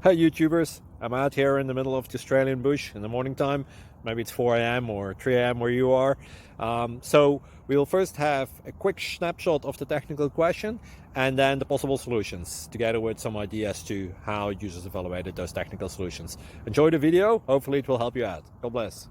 Hi YouTubers, I'm out here in the middle of the Australian bush in the morning time. Maybe it's 4 a.m. or 3 a.m. where you are. So we'll first have a quick snapshot of the technical question and then the possible solutions, together with some ideas to how users evaluated those technical solutions. Enjoy the video, hopefully it will help you out. God bless.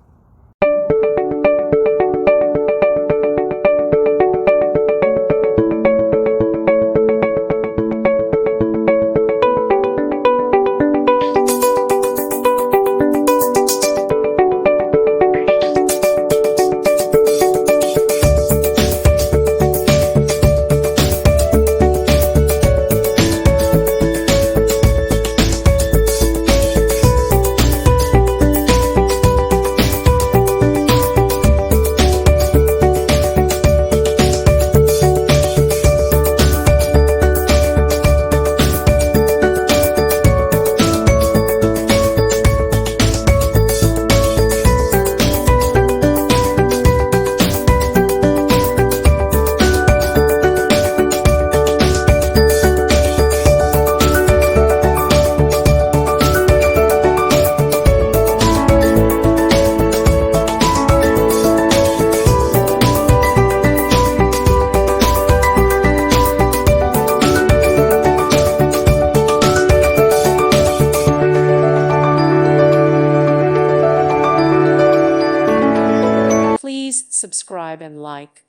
Please subscribe and like.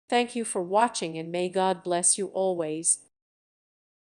Thank you for watching, and may God bless you always.